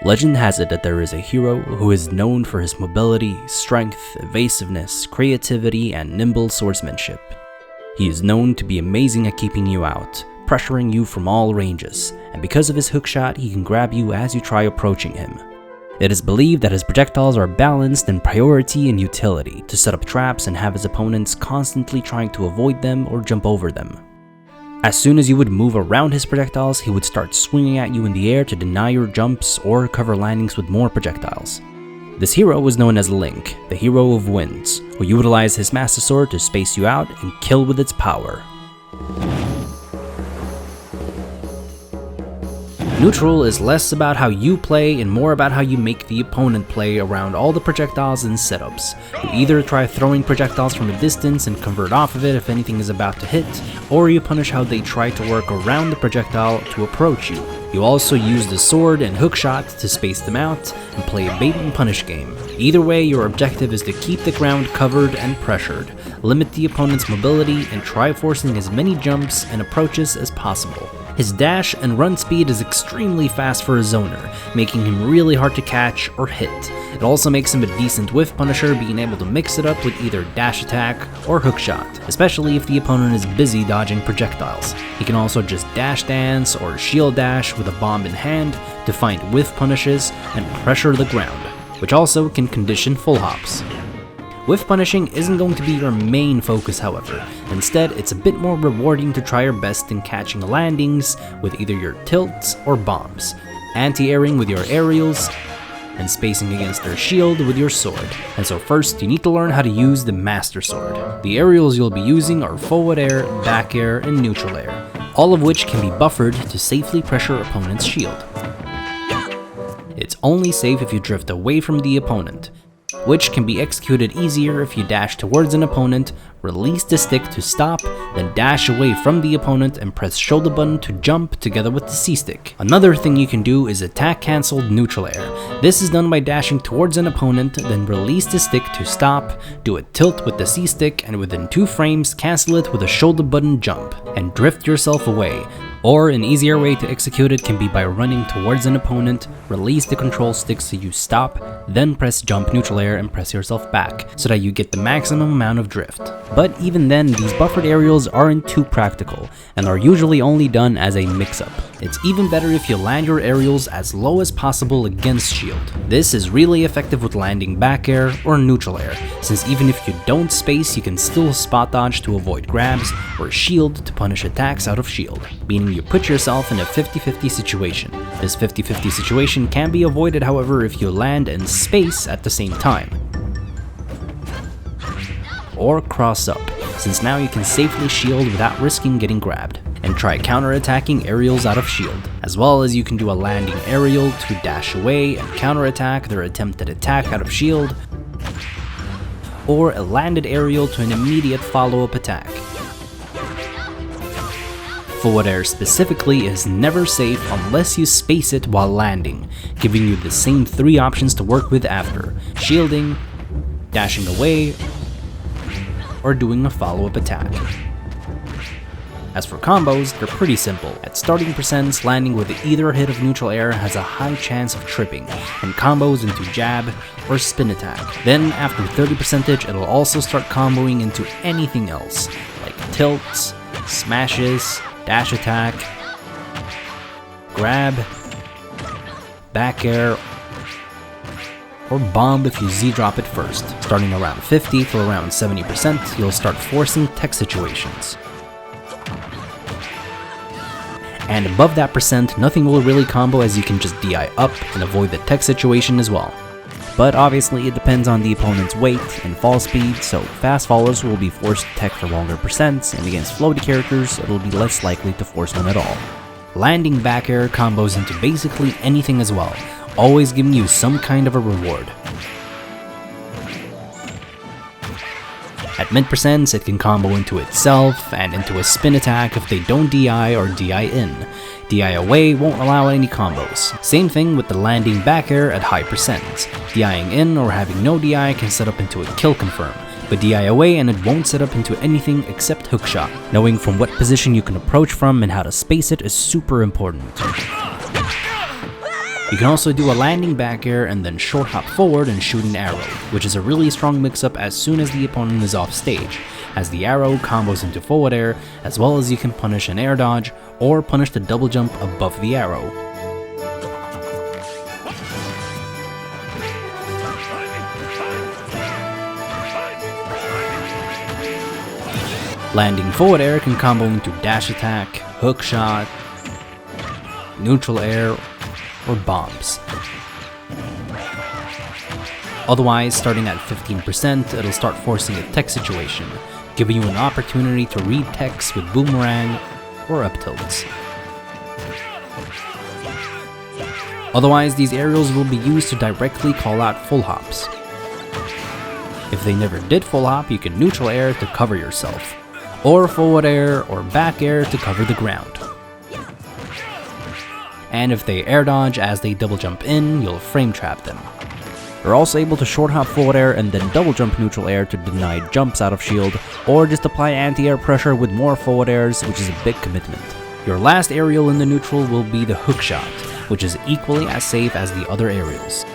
Legend has it that there is a hero who is known for his mobility, strength, evasiveness, creativity, and nimble swordsmanship. He is known to be amazing at keeping you out, pressuring you from all ranges, and because of his hookshot, he can grab you as you try approaching him. It is believed that his projectiles are balanced in priority and utility to set up traps and have his opponents constantly trying to avoid them or jump over them. As soon as you would move around his projectiles, he would start swinging at you in the air to deny your jumps or cover landings with more projectiles. This hero was known as Link, the Hero of Winds, who utilized his Master Sword to space you out and kill with its power. Neutral is less about how you play and more about how you make the opponent play around all the projectiles and setups. You either try throwing projectiles from a distance and convert off of it if anything is about to hit, or you punish how they try to work around the projectile to approach you. You also use the sword and hookshot to space them out and play a bait and punish game. Either way, your objective is to keep the ground covered and pressured, limit the opponent's mobility, and try forcing as many jumps and approaches as possible. His dash and run speed is extremely fast for a zoner, making him really hard to catch or hit. It also makes him a decent whiff punisher, being able to mix it up with either dash attack or hookshot, especially if the opponent is busy dodging projectiles. He can also just dash dance or shield dash with a bomb in hand to find whiff punishes and pressure the ground, which also can condition full hops. Whiff punishing isn't going to be your main focus, however. Instead, it's a bit more rewarding to try your best in catching landings with either your tilts or bombs, anti-airing with your aerials, and spacing against their shield with your sword. And so first, you need to learn how to use the Master Sword. The aerials you'll be using are forward air, back air, and neutral air, all of which can be buffered to safely pressure opponent's shield. It's only safe if you drift away from the opponent, which can be executed easier if you dash towards an opponent, release the stick to stop, then dash away from the opponent and press shoulder button to jump together with the C-stick. Another thing you can do is attack cancelled neutral air. This is done by dashing towards an opponent, then release the stick to stop, do a tilt with the C-stick, and within 2 frames cancel it with a shoulder button jump, and drift yourself away. Or an easier way to execute it can be by running towards an opponent, release the control stick so you stop, then press jump neutral air and press yourself back, so that you get the maximum amount of drift. But even then, these buffered aerials aren't too practical, and are usually only done as a mix-up. It's even better if you land your aerials as low as possible against shield. This is really effective with landing back air or neutral air, since even if you don't space, you can still spot dodge to avoid grabs, or shield to punish attacks out of shield, meaning you put yourself in a 50-50 situation. This 50-50 situation can be avoided, however, if you land and space at the same time, or cross up, since now you can safely shield without risking getting grabbed, and try counter-attacking aerials out of shield, as well as you can do a landing aerial to dash away and counter-attack their attempted attack out of shield, or a landed aerial to an immediate follow-up attack. Forward air specifically is never safe unless you space it while landing, giving you the same 3 options to work with after: shielding, dashing away, or doing a follow-up attack. As for combos, they're pretty simple. At starting percents, landing with either hit of neutral air has a high chance of tripping, and combos into jab or spin attack. Then after 30%, it'll also start comboing into anything else, like tilts, smashes, dash attack, grab, back air, or bomb if you Z-drop it first. Starting around 50 to around 70%, you'll start forcing tech situations. And above that percent, nothing will really combo, as you can just DI up and avoid the tech situation as well. But obviously it depends on the opponent's weight and fall speed, so fast fallers will be forced to tech for longer percents, and against floaty characters, it'll be less likely to force one at all. Landing back air combos into basically anything as well, always giving you some kind of a reward. At mid percents, it can combo into itself and into a spin attack if they don't DI or DI in. DI away won't allow any combos. Same thing with the landing back air at high percents. DIing in or having no DI can set up into a kill confirm, but DI away and it won't set up into anything except hookshot. Knowing from what position you can approach from and how to space it is super important. You can also do a landing back air and then short hop forward and shoot an arrow, which is a really strong mix-up as soon as the opponent is off stage, as the arrow combos into forward air, as well as you can punish an air dodge or punish the double jump above the arrow. Landing forward air can combo into dash attack, hook shot, neutral air, or bombs. Otherwise, starting at 15%, it'll start forcing a tech situation, giving you an opportunity to read techs with boomerang or up tilts. Otherwise, these aerials will be used to directly call out full hops. If they never did full hop, you can neutral air to cover yourself, or forward air or back air to cover the ground. And if they air dodge as they double jump in, you'll frame trap them. You're also able to short hop forward air and then double jump neutral air to deny jumps out of shield, or just apply anti-air pressure with more forward airs, which is a big commitment. Your last aerial in the neutral will be the hook shot, which is equally as safe as the other aerials.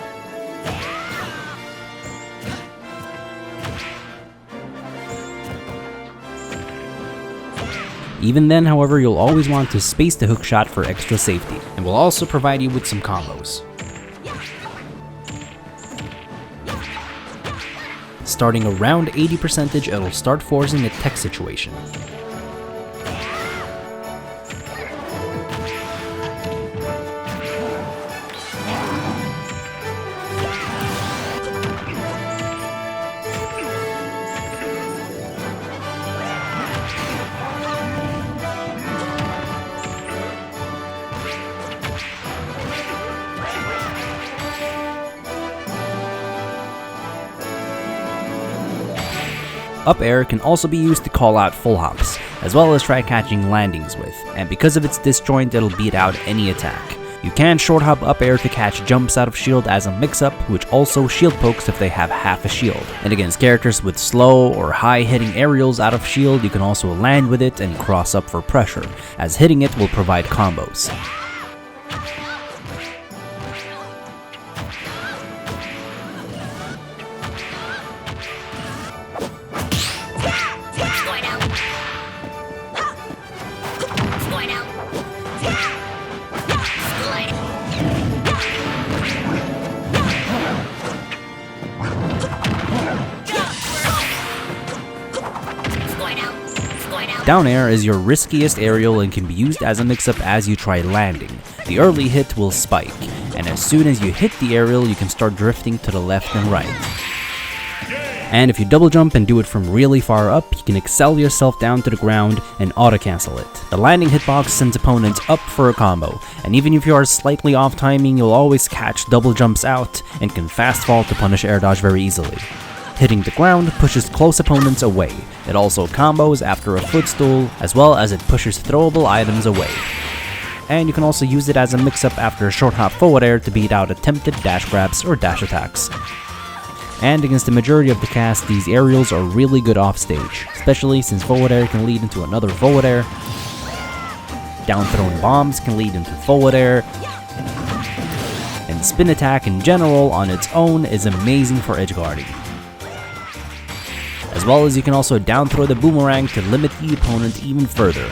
Even then, however, you'll always want to space the hook shot for extra safety, and will also provide you with some combos. Starting around 80%, it'll start forcing a tech situation. Up air can also be used to call out full hops, as well as try catching landings with, and because of its disjoint, it'll beat out any attack. You can short hop up air to catch jumps out of shield as a mix-up, which also shield pokes if they have half a shield. And against characters with slow or high hitting aerials out of shield, you can also land with it and cross up for pressure, as hitting it will provide combos. Down air is your riskiest aerial and can be used as a mix-up as you try landing. The early hit will spike, and as soon as you hit the aerial, you can start drifting to the left and right. And if you double jump and do it from really far up, you can excel yourself down to the ground and auto-cancel it. The landing hitbox sends opponents up for a combo, and even if you are slightly off timing, you'll always catch double jumps out and can fast fall to punish air dodge very easily. Hitting the ground pushes close opponents away. It also combos after a footstool, as well as it pushes throwable items away. And you can also use it as a mix-up after a short hop forward air to beat out attempted dash grabs or dash attacks. And against the majority of the cast, these aerials are really good off stage, especially since forward air can lead into another forward air, down thrown bombs can lead into forward air, and spin attack in general on its own is amazing for edgeguarding. As well as you can also down throw the boomerang to limit the opponent even further.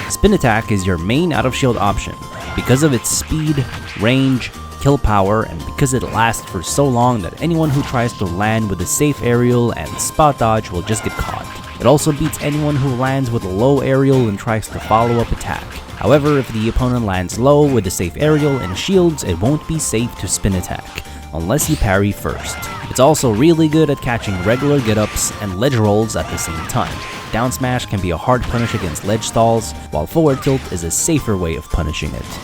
Spin attack is your main out of shield option because of its speed, range, kill power, and because it lasts for so long that anyone who tries to land with a safe aerial and spot dodge will just get caught. It also beats anyone who lands with a low aerial and tries to follow up attack. However, if the opponent lands low with a safe aerial and shields, it won't be safe to spin attack, unless you parry first. It's also really good at catching regular get-ups and ledge rolls at the same time. Down smash can be a hard punish against ledge stalls, while forward tilt is a safer way of punishing it.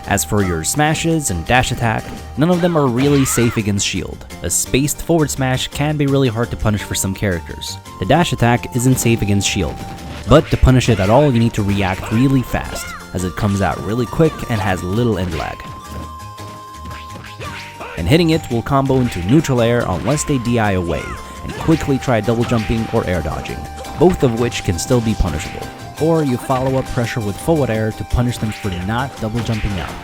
As for your smashes and dash attack, none of them are really safe against shield. A spaced forward smash can be really hard to punish for some characters. The dash attack isn't safe against shield, but to punish it at all you need to react really fast, as it comes out really quick and has little end lag. And hitting it will combo into neutral air unless they DI away, and quickly try double jumping or air dodging. both of which can still be punishable. Or you follow up pressure with forward air to punish them for not double jumping out.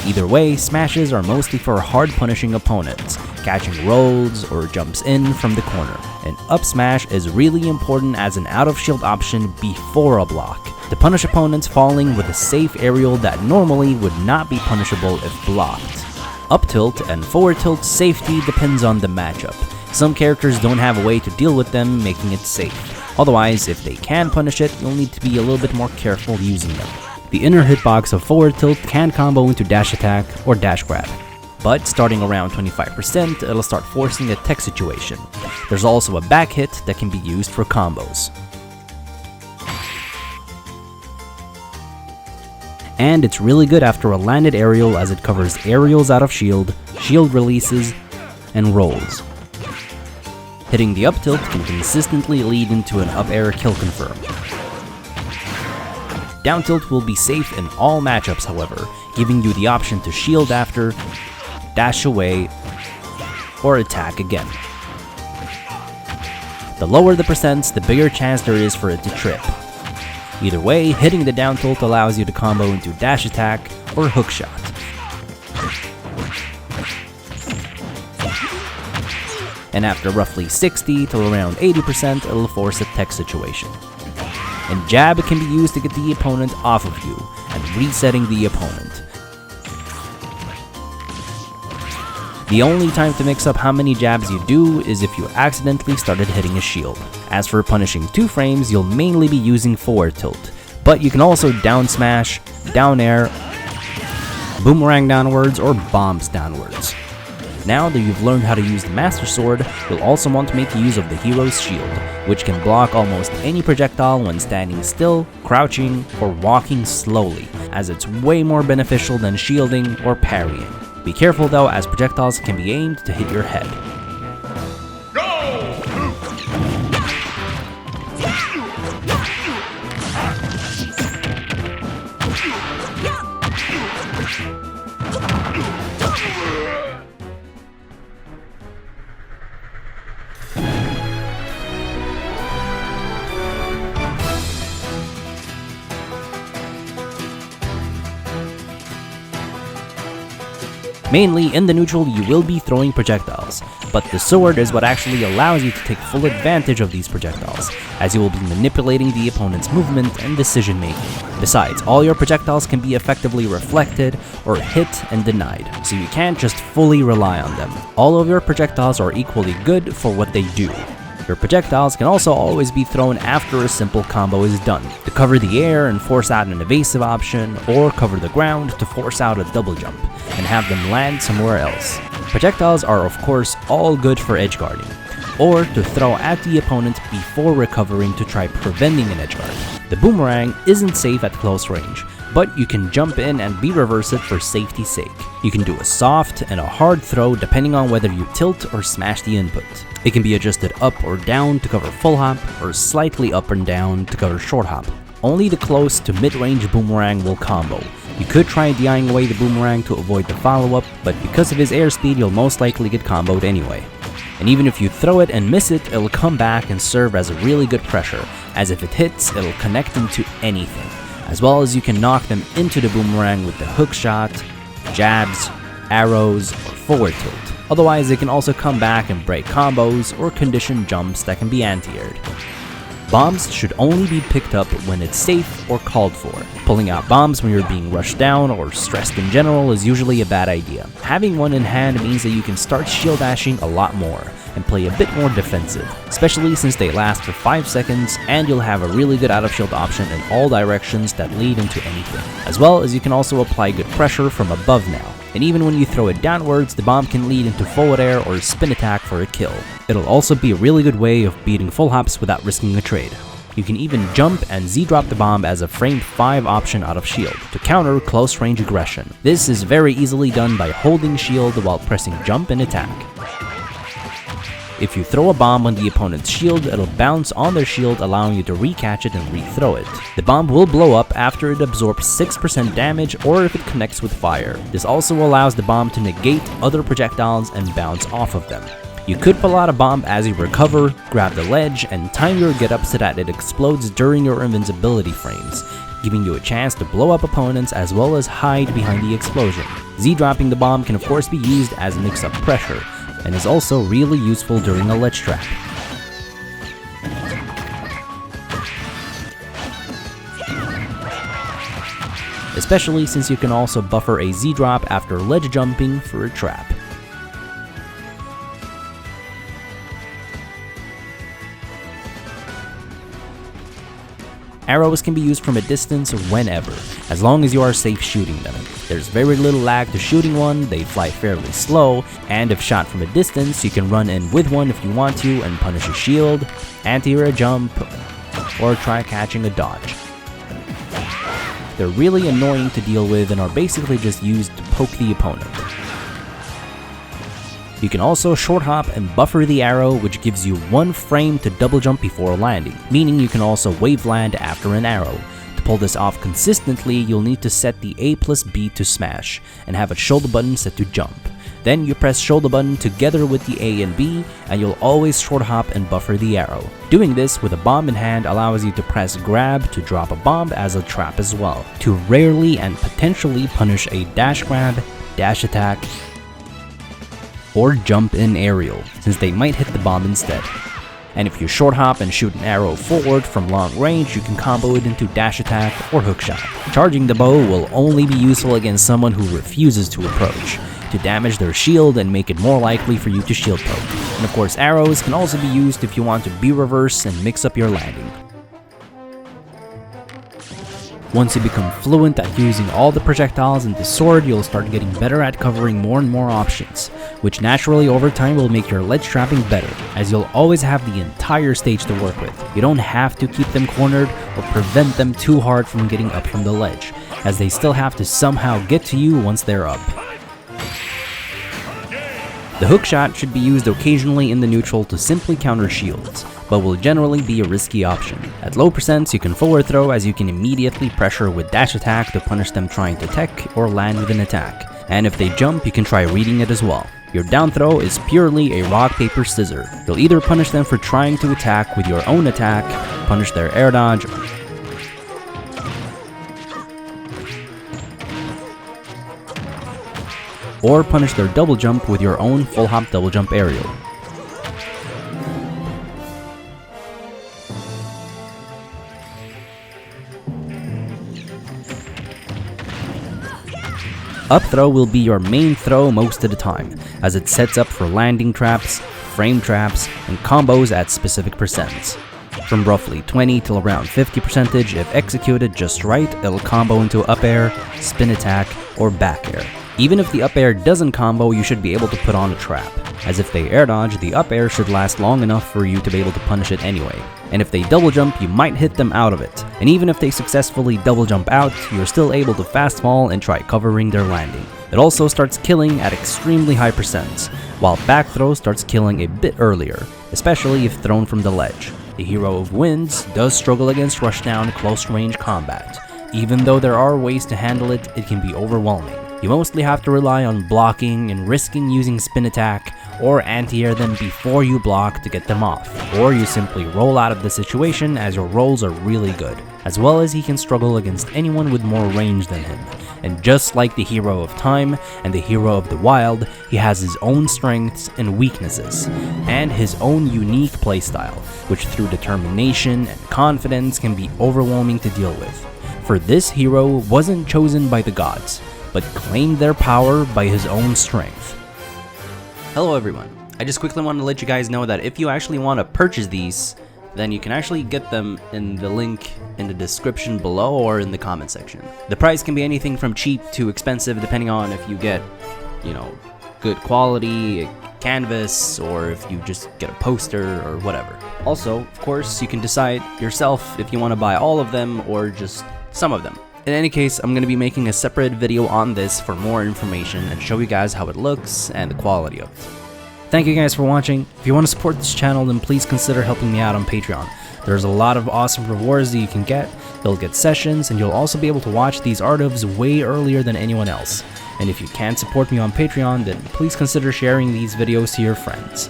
Either way, smashes are mostly for hard punishing opponents, catching rolls or jumps in from the corner. An up smash is really important as an out of shield option before a block, to punish opponents falling with a safe aerial that normally would not be punishable if blocked. Up tilt and forward tilt safety depends on the matchup. Some characters don't have a way to deal with them, making it safe. Otherwise, if they can punish it, you'll need to be a little bit more careful using them. The inner hitbox of forward tilt can combo into dash attack or dash grab, but starting around 25%, it'll start forcing a tech situation. There's also a back hit that can be used for combos. And it's really good after a landed aerial as it covers aerials out of shield, shield releases, and rolls. Hitting the up tilt can consistently lead into an up air kill confirm. Down tilt will be safe in all matchups, however, giving you the option to shield after, dash away, or attack again. The lower the percents, the bigger chance there is for it to trip. Either way, hitting the down tilt allows you to combo into dash attack or hook shot. And after roughly 60 to around 80%, it'll force a tech situation. And jab can be used to get the opponent off of you, and resetting the opponent. The only time to mix up how many jabs you do is if you accidentally started hitting a shield. As for punishing 2 frames, you'll mainly be using forward tilt, but you can also down smash, down air, boomerang downwards, or bombs downwards. Now that you've learned how to use the Master Sword, you'll also want to make use of the Hero's Shield, which can block almost any projectile when standing still, crouching, or walking slowly, as it's way more beneficial than shielding or parrying. Be careful though, as projectiles can be aimed to hit your head. Mainly, in the neutral you will be throwing projectiles, but the sword is what actually allows you to take full advantage of these projectiles, as you will be manipulating the opponent's movement and decision making. Besides, all your projectiles can be effectively reflected or hit and denied, so you can't just fully rely on them. All of your projectiles are equally good for what they do. Your projectiles can also always be thrown after a simple combo is done, to cover the air and force out an evasive option, or cover the ground to force out a double jump, and have them land somewhere else. Projectiles are of course all good for edgeguarding, or to throw at the opponent before recovering to try preventing an edgeguard. The boomerang isn't safe at close range, but you can jump in and be-reverse it for safety's sake. You can do a soft and a hard throw depending on whether you tilt or smash the input. It can be adjusted up or down to cover full hop, or slightly up and down to cover short hop. Only the close to mid-range boomerang will combo. You could try DIing away the boomerang to avoid the follow-up, but because of his airspeed you'll most likely get comboed anyway. And even if you throw it and miss it, it'll come back and serve as a really good pressure, as if it hits, it'll connect into anything. As well as you can knock them into the boomerang with the hook shot, jabs, arrows, or forward tilt. Otherwise, it can also come back and break combos or condition jumps that can be anti-aired. Bombs should only be picked up when it's safe or called for. Pulling out bombs when you're being rushed down or stressed in general is usually a bad idea. Having one in hand means that you can start shield dashing a lot more, and play a bit more defensive, especially since they last for 5 seconds and you'll have a really good out of shield option in all directions that lead into anything. As well as you can also apply good pressure from above now, and even when you throw it downwards, the bomb can lead into forward air or spin attack for a kill. It'll also be a really good way of beating full hops without risking a trade. You can even jump and Z-drop the bomb as a frame 5 option out of shield, to counter close range aggression. This is very easily done by holding shield while pressing jump and attack. If you throw a bomb on the opponent's shield, it'll bounce on their shield, allowing you to re-catch it and re-throw it. The bomb will blow up after it absorbs 6% damage or if it connects with fire. This also allows the bomb to negate other projectiles and bounce off of them. You could pull out a bomb as you recover, grab the ledge, and time your get up so that it explodes during your invincibility frames, giving you a chance to blow up opponents as well as hide behind the explosion. Z-dropping the bomb can of course be used as mix-up pressure, and is also really useful during a ledge trap. Especially since you can also buffer a Z-drop after ledge jumping for a trap. Arrows can be used from a distance whenever, as long as you are safe shooting them. There's very little lag to shooting one, they fly fairly slow, and if shot from a distance, you can run in with one if you want to and punish a shield, anti-air jump, or try catching a dodge. They're really annoying to deal with and are basically just used to poke the opponent. You can also short hop and buffer the arrow, which gives you 1 frame to double jump before landing, meaning you can also wave land after an arrow. To pull this off consistently, you'll need to set the A+B to smash, and have a shoulder button set to jump. Then you press shoulder button together with the A and B, and you'll always short hop and buffer the arrow. Doing this with a bomb in hand allows you to press grab to drop a bomb as a trap as well, to rarely and potentially punish a dash grab, dash attack, or jump in aerial, since they might hit the bomb instead. And if you short hop and shoot an arrow forward from long range, you can combo it into dash attack or hookshot. Charging the bow will only be useful against someone who refuses to approach, to damage their shield and make it more likely for you to shield poke. And of course, arrows can also be used if you want to B-reverse and mix up your landing. Once you become fluent at using all the projectiles in the sword, you'll start getting better at covering more and more options, which naturally over time will make your ledge trapping better, as you'll always have the entire stage to work with. You don't have to keep them cornered or prevent them too hard from getting up from the ledge, as they still have to somehow get to you once they're up. The hookshot should be used occasionally in the neutral to simply counter shields, but will generally be a risky option. At low percents, you can forward throw, as you can immediately pressure with dash attack to punish them trying to tech or land with an attack. And if they jump, you can try reading it as well. Your down throw is purely a rock, paper, scissor. You'll either punish them for trying to attack with your own attack, punish their air dodge, or punish their double jump with your own full hop double jump aerial. Up throw will be your main throw most of the time, as it sets up for landing traps, frame traps, and combos at specific percents. From roughly 20 till around 50%, if executed just right, it'll combo into up air, spin attack, or back air. Even if the up air doesn't combo, you should be able to put on a trap, as if they air dodge, the up air should last long enough for you to be able to punish it anyway. And if they double jump, you might hit them out of it. And even if they successfully double jump out, you're still able to fast fall and try covering their landing. It also starts killing at extremely high percents, while back throw starts killing a bit earlier, especially if thrown from the ledge. The Hero of Winds does struggle against rushdown close range combat. Even though there are ways to handle it, it can be overwhelming. You mostly have to rely on blocking and risking using spin attack or anti-air them before you block to get them off, or you simply roll out of the situation as your rolls are really good, as well as he can struggle against anyone with more range than him. And just like the Hero of Time and the Hero of the Wild, he has his own strengths and weaknesses, and his own unique playstyle, which through determination and confidence can be overwhelming to deal with. For this hero wasn't chosen by the gods, but claimed their power by his own strength. Hello everyone, I just quickly want to let you guys know that if you actually want to purchase these, then you can actually get them in the link in the description below or in the comment section. The price can be anything from cheap to expensive depending on if you get, good quality canvas or if you just get a poster or whatever. Also, of course, you can decide yourself if you want to buy all of them or just some of them. In any case, I'm going to be making a separate video on this for more information and show you guys how it looks and the quality of it. Thank you guys for watching. If you want to support this channel, then please consider helping me out on Patreon. There's a lot of awesome rewards that you can get. You'll get sessions, and you'll also be able to watch these art ofs way earlier than anyone else. And if you can't support me on Patreon, then please consider sharing these videos to your friends.